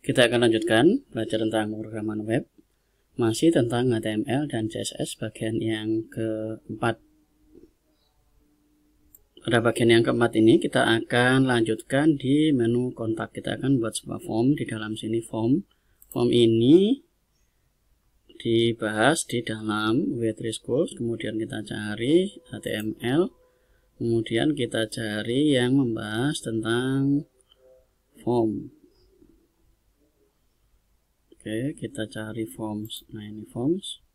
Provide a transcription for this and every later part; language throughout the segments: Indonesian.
Kita akan lanjutkan belajar tentang pemrograman web, masih tentang HTML dan CSS bagian yang keempat. Pada bagian yang keempat ini kita akan lanjutkan di menu kontak. Kita akan buat sebuah form di dalam sini form. Form ini dibahas di dalam W3Schools, kemudian kita cari HTML, kemudian kita cari yang membahas tentang form. Oke, kita cari forms. Nah, ini forms.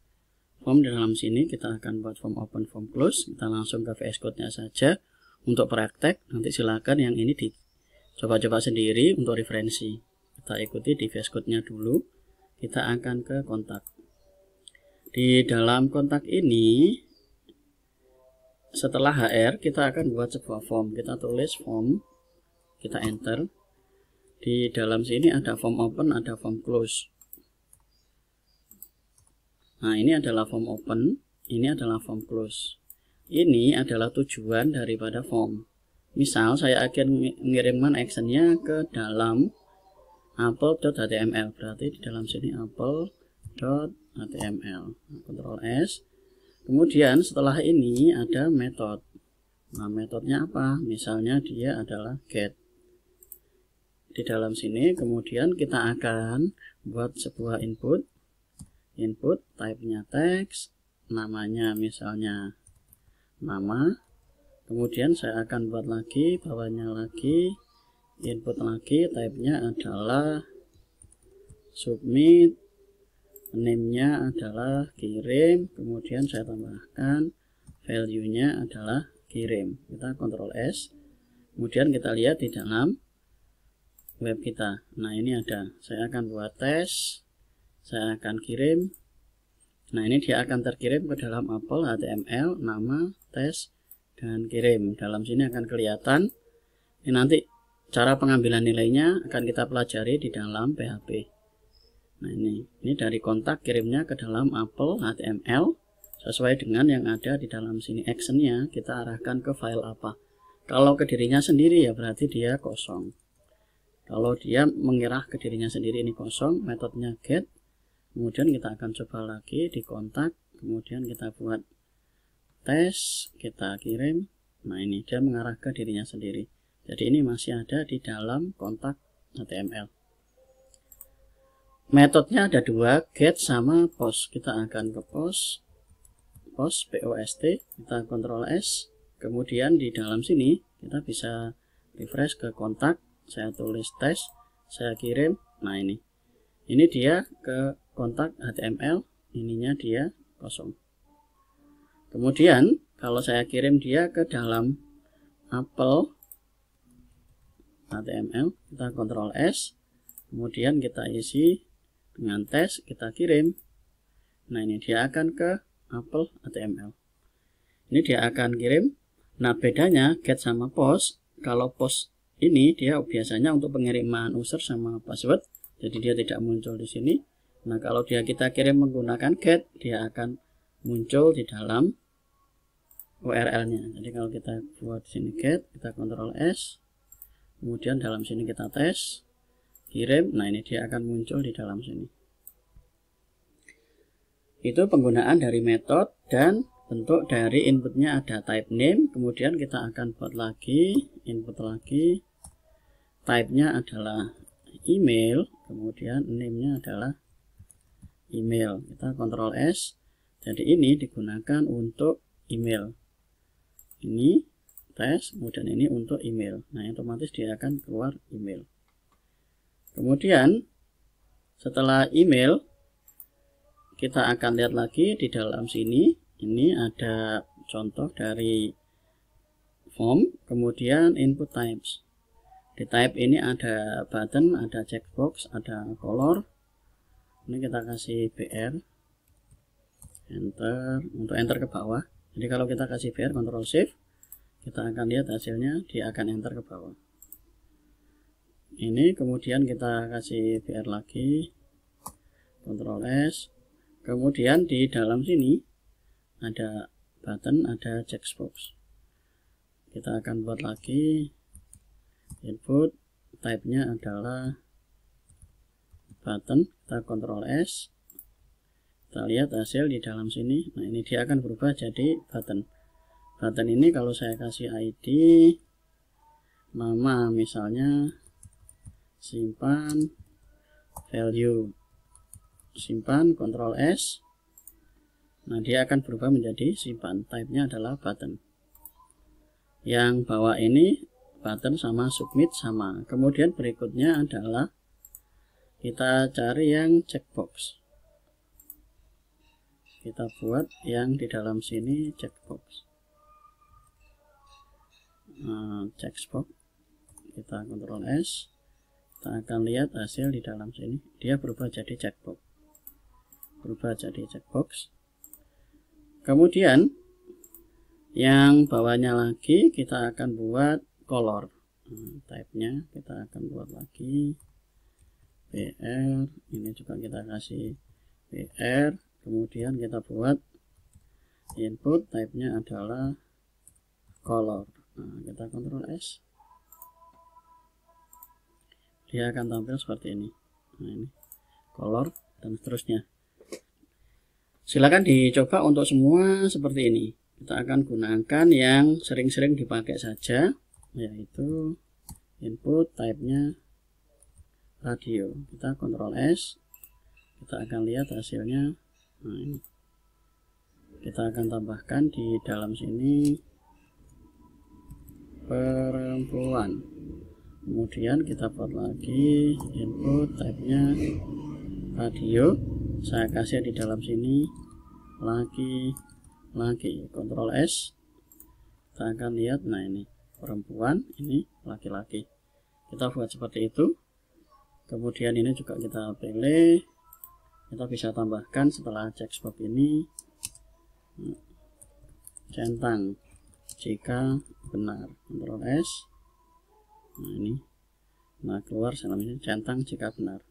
Form di dalam sini kita akan buat form open, form close. Kita langsung ke VS Code-nya saja. Untuk praktek, nanti silakan yang ini dicoba-coba sendiri untuk referensi. Kita ikuti di VS Code-nya dulu. Kita akan ke kontak. Di dalam kontak ini, setelah HR, kita akan buat sebuah form. Kita tulis form, kita enter. Di dalam sini ada form open, ada form close. Nah, ini adalah form open, ini adalah form close. Ini adalah tujuan daripada form. Misal saya akan mengirimkan actionnya ke dalam apple.html, berarti di dalam sini apple.html. Ctrl S. Kemudian setelah ini ada method. Nah, metodenya apa? Misalnya dia adalah get. Di dalam sini kemudian kita akan buat sebuah input, type-nya teks, namanya misalnya nama, kemudian saya akan buat lagi, bawahnya lagi, input lagi, type-nya adalah submit, name-nya adalah kirim, kemudian saya tambahkan value-nya adalah kirim. Kita Ctrl S, kemudian kita lihat di dalam web kita. Nah, ini ada, saya akan buat tes, saya akan kirim. Nah, ini dia akan terkirim ke dalam Apple HTML, nama, tes, dan kirim. Dalam sini akan kelihatan. Ini nanti cara pengambilan nilainya akan kita pelajari di dalam PHP. Nah, ini dari kontak kirimnya ke dalam Apple HTML sesuai dengan yang ada di dalam sini. Actionnya kita arahkan ke file apa. Kalau ke dirinya sendiri ya berarti dia kosong. Kalau dia mengira ke dirinya sendiri ini kosong, metodenya get. Kemudian kita akan coba lagi di kontak, kemudian kita buat tes, kita kirim. Nah, ini dia mengarah ke dirinya sendiri. Jadi ini masih ada di dalam kontak HTML. Metodenya ada dua, get sama post. Kita akan ke post, post, kita Ctrl S. Kemudian di dalam sini kita bisa refresh ke kontak. Saya tulis tes, saya kirim. Nah, ini dia ke kontak HTML, ininya dia kosong. Kemudian kalau saya kirim dia ke dalam Apple HTML, kita Ctrl S, kemudian kita isi dengan tes, kita kirim. Nah, ini dia akan ke Apple HTML. Ini dia akan kirim. Nah, bedanya get sama post. Kalau post ini dia biasanya untuk pengiriman user sama password, jadi dia tidak muncul di sini. Nah, kalau kita kirim menggunakan get, dia akan muncul di dalam URL-nya. Jadi kalau kita buat di sini get, kita Ctrl S, kemudian dalam sini kita tes, kirim. Nah, ini dia akan muncul di dalam sini. Itu penggunaan dari metode dan bentuk dari inputnya ada type name. Kemudian kita akan buat lagi input lagi, type-nya adalah email, kemudian name-nya adalah email. Kita Ctrl S. Jadi ini digunakan untuk email. Ini tes, kemudian ini untuk email. Nah, otomatis dia akan keluar email. Kemudian setelah email kita akan lihat lagi di dalam sini. Ini ada contoh dari form, kemudian input types. Di type ini ada button, ada checkbox, ada color. Ini kita kasih BR, enter, untuk enter ke bawah. Jadi kalau kita kasih BR, Ctrl Shift, kita akan lihat hasilnya, dia akan enter ke bawah. Ini kemudian kita kasih BR lagi, Ctrl S. Kemudian di dalam sini ada button, ada checkbox. Kita akan buat lagi input, type-nya adalah button, kita Ctrl S, kita lihat hasil di dalam sini. Nah, ini dia akan berubah jadi button. Button ini kalau saya kasih ID nama, misalnya simpan value, simpan Ctrl S. Nah, dia akan berubah menjadi simpan, type-nya adalah button. Yang bawah ini button sama submit sama. Kemudian berikutnya adalah kita cari yang checkbox. Kita buat yang di dalam sini checkbox. Checkbox. Kita Ctrl S. Kita akan lihat hasil di dalam sini. Dia berubah jadi checkbox. Berubah jadi checkbox. Kemudian yang bawahnya lagi kita akan buat color. Type-nya kita akan buat lagi BR. Ini juga kita kasih BR. Kemudian kita buat input, type-nya adalah color. Nah, kita Ctrl S. Dia akan tampil seperti ini. Nah, ini color dan seterusnya. Silakan dicoba untuk semua seperti ini. Kita akan gunakan yang sering-sering dipakai saja, yaitu input, type-nya radio. Kita Ctrl S. Kita akan lihat hasilnya. Nah, ini. Kita akan tambahkan di dalam sini perempuan. Kemudian kita buat lagi input, type-nya radio. Saya kasih di dalam sini lagi Ctrl S. Kita akan lihat, nah ini perempuan, ini laki-laki. Kita buat seperti itu. Kemudian ini juga kita pilih. Kita bisa tambahkan setelah checkbox ini centang jika benar. Ctrl S. Nah ini, nah keluar ini centang jika benar.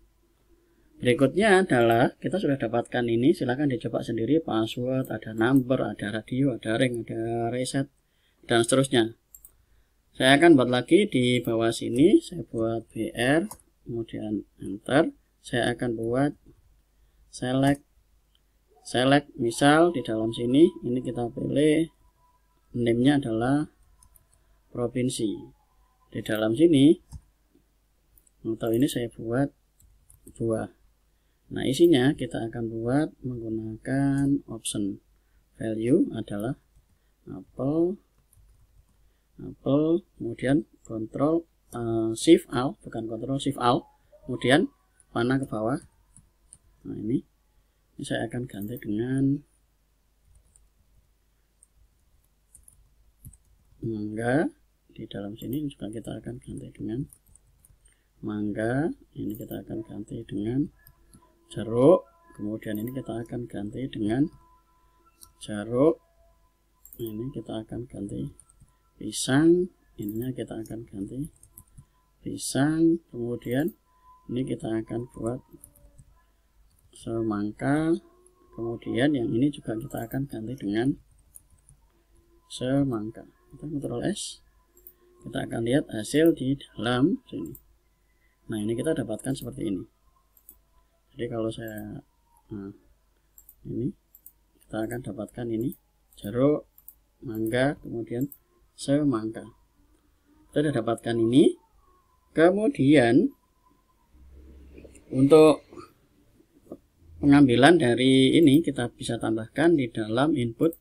Berikutnya adalah kita sudah dapatkan ini, silahkan dicoba sendiri, password, ada number, ada radio, ada ring, ada reset, dan seterusnya. Saya akan buat lagi di bawah sini, saya buat BR, kemudian enter. Saya akan buat select, misal di dalam sini, ini kita pilih, name-nya adalah provinsi. Di dalam sini, atau ini saya buat buah. Nah, isinya kita akan buat menggunakan option. Value adalah apple, kemudian Ctrl Shift Alt, bukan Ctrl Shift Alt, kemudian panah ke bawah. Nah, ini saya akan ganti dengan mangga. Di dalam sini juga kita akan ganti dengan mangga. Ini kita akan ganti dengan jeruk. Kemudian ini kita akan ganti dengan jeruk. Ini kita akan ganti pisang. Ininya kita akan ganti pisang. Kemudian ini kita akan buat semangka. Kemudian yang ini juga kita akan ganti dengan semangka. Kita Ctrl S. Kita akan lihat hasil di dalam sini. Nah, ini kita dapatkan seperti ini. Jadi kalau saya, nah, ini kita akan dapatkan ini jeruk, mangga, kemudian semangka. Kita sudah dapatkan ini. Kemudian untuk pengambilan dari ini kita bisa tambahkan di dalam input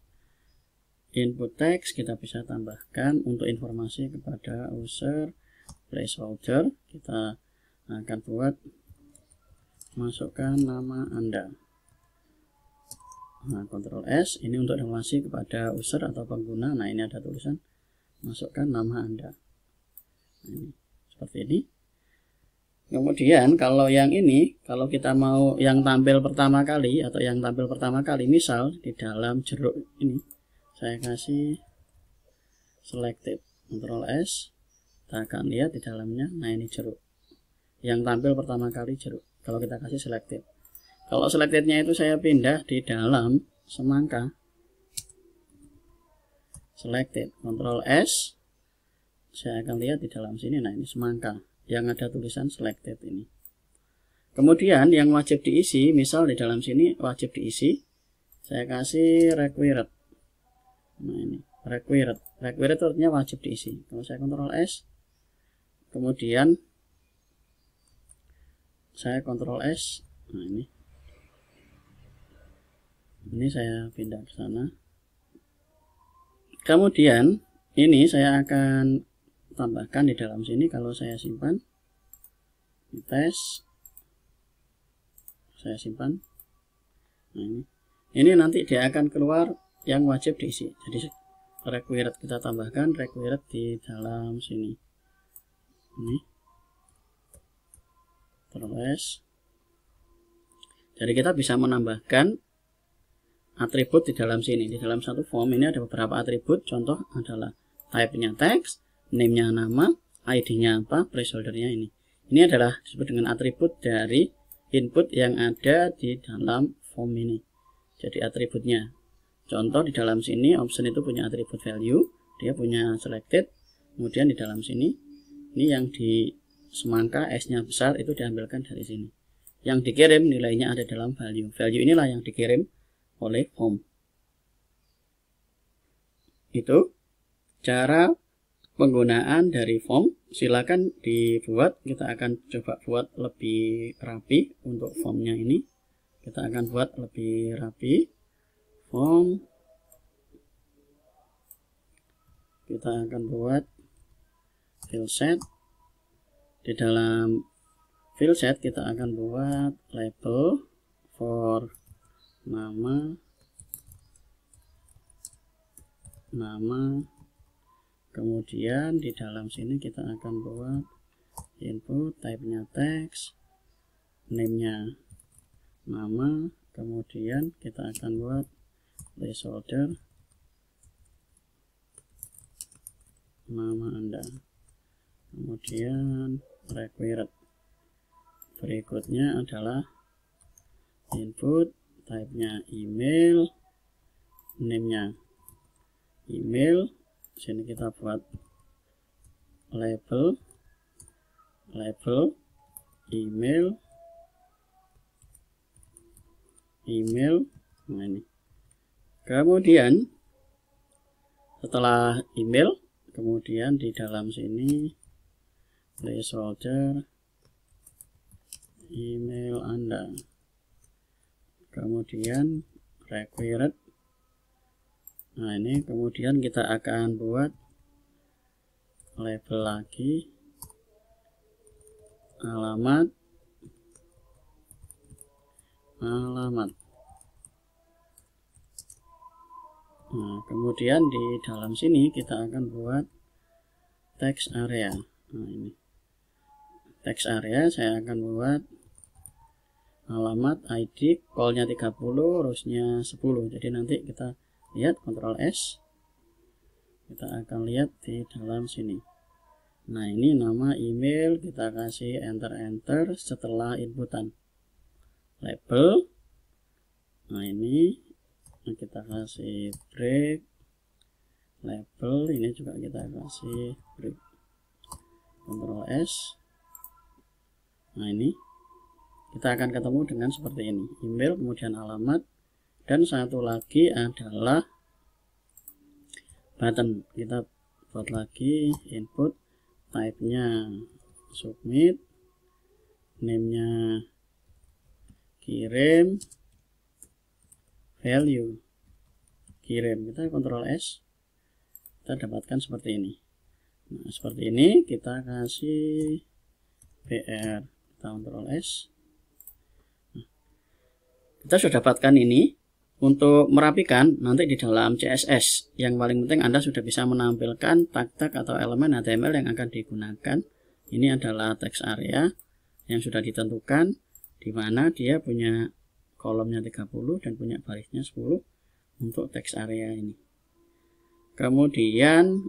text. Kita bisa tambahkan untuk informasi kepada user placeholder. Kita akan buat masukkan nama Anda. Nah, Ctrl S ini untuk informasi kepada user atau pengguna. Nah, ini ada tulisan masukkan nama Anda. Nah, ini seperti ini. Kemudian kalau yang ini, kalau kita mau yang tampil pertama kali atau yang tampil pertama kali, misal di dalam jeruk ini saya kasih selected, Ctrl S, kita akan lihat di dalamnya. Nah, ini jeruk yang tampil pertama kali, jeruk. Kalau kita kasih selected, kalau selectednya itu saya pindah di dalam semangka, selected, Ctrl S, saya akan lihat di dalam sini. Nah, ini semangka yang ada tulisan selected ini. Kemudian yang wajib diisi, misal di dalam sini wajib diisi, saya kasih required. Nah ini required artinya wajib diisi. Kalau saya Ctrl S, kemudian saya Ctrl S, nah ini saya pindah ke sana. Kemudian ini saya akan tambahkan di dalam sini. Kalau saya simpan, tes, saya simpan. Nah ini nanti dia akan keluar yang wajib diisi. Jadi required kita tambahkan required di dalam sini. Ini terus. Jadi kita bisa menambahkan atribut di dalam sini. Di dalam satu form ini ada beberapa atribut. Contoh adalah type-nya teks, name-nya nama, ID-nya apa, placeholder-nya ini. Ini adalah disebut dengan atribut dari input yang ada di dalam form ini. Jadi atributnya. Contoh di dalam sini option itu punya atribut value, dia punya selected. Kemudian di dalam sini ini yang di semangka S-nya besar itu diambilkan dari sini. Yang dikirim nilainya ada dalam value. Value inilah yang dikirim oleh form. Itu cara penggunaan dari form. Silakan dibuat. Kita akan coba buat lebih rapi untuk formnya ini. Kita akan buat lebih rapi. Form. Kita akan buat field set. Di dalam field set kita akan buat label for nama, kemudian di dalam sini kita akan buat input, type-nya teks, name-nya nama, kemudian kita akan buat placeholder nama Anda, kemudian required. Berikutnya adalah input, type-nya email, name-nya email. Sini kita buat label email. Nah ini. Kemudian setelah email, kemudian di dalam sini placeholder email Anda, kemudian required. Nah ini kemudian kita akan buat label lagi, alamat. Nah kemudian di dalam sini kita akan buat text area. Nah ini text area saya akan buat alamat, ID, call-nya 30, rows-nya 10. Jadi nanti kita lihat Ctrl S, kita akan lihat di dalam sini. Nah ini nama, email, kita kasih enter setelah inputan. Label, nah ini kita kasih break, label ini juga kita kasih break. Ctrl S. Nah ini kita akan ketemu dengan seperti ini, email, kemudian alamat, dan satu lagi adalah button. Kita buat lagi input, type-nya submit, name-nya kirim, value kirim. Kita Ctrl S, kita dapatkan seperti ini. Nah seperti ini kita kasih BR, kita Ctrl S. Kita sudah dapatkan ini. Untuk merapikan nanti di dalam CSS, yang paling penting Anda sudah bisa menampilkan tag-tag atau elemen HTML yang akan digunakan. Ini adalah text area yang sudah ditentukan, di mana dia punya kolomnya 30 dan punya barisnya 10 untuk text area ini. Kemudian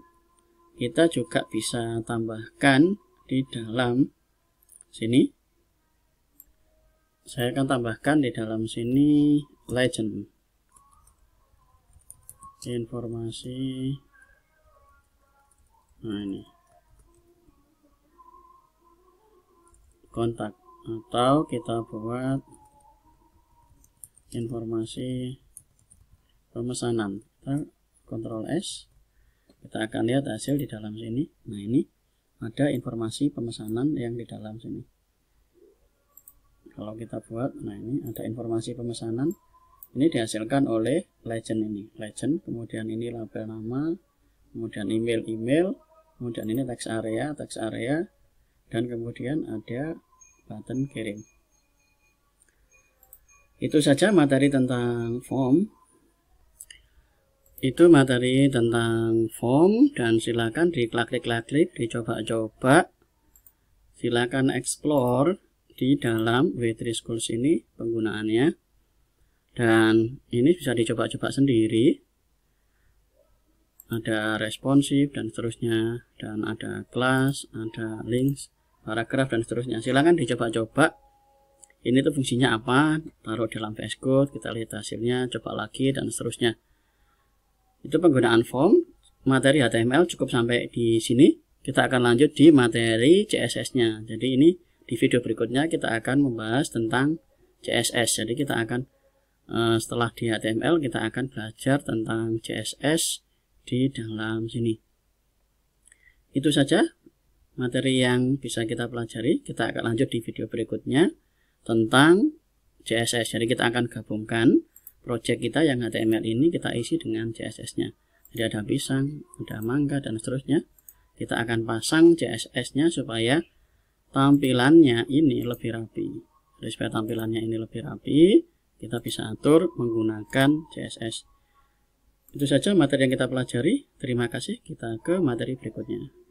kita juga bisa tambahkan di dalam sini. Saya akan tambahkan di dalam sini legend, informasi. Nah ini kontak. atau kita buat informasi pemesanan. Kita Ctrl S, kita akan lihat hasil di dalam sini. Nah, ini ada informasi pemesanan yang di dalam sini. Kalau kita buat, nah ini ada informasi pemesanan. Ini dihasilkan oleh legend ini, legend, kemudian ini label nama, kemudian email, kemudian ini text area, dan kemudian ada button kirim. Itu saja materi tentang form. Itu materi tentang form, dan silakan diklik, dicoba-coba. Silakan explore di dalam W3 Schools ini penggunaannya. Dan ini bisa dicoba-coba sendiri. Ada responsif dan seterusnya, dan ada class, ada links, paragraf dan seterusnya. Silakan dicoba-coba. Ini tuh fungsinya apa? Taruh dalam VS Code, kita lihat hasilnya, coba lagi dan seterusnya. Itu penggunaan form. Materi HTML cukup sampai di sini. Kita akan lanjut di materi CSS-nya. Jadi ini di video berikutnya kita akan membahas tentang CSS. Jadi kita akan setelah di HTML kita akan belajar tentang CSS di dalam sini. Itu saja materi yang bisa kita pelajari. Kita akan lanjut di video berikutnya tentang CSS. Jadi kita akan gabungkan project kita yang HTML ini, kita isi dengan CSS-nya. Jadi ada pisang, ada mangga dan seterusnya. Kita akan pasang CSS-nya supaya tampilannya ini lebih rapi. Jadi supaya tampilannya ini lebih rapi, kita bisa atur menggunakan CSS. Itu saja materi yang kita pelajari. Terima kasih. Kita ke materi berikutnya.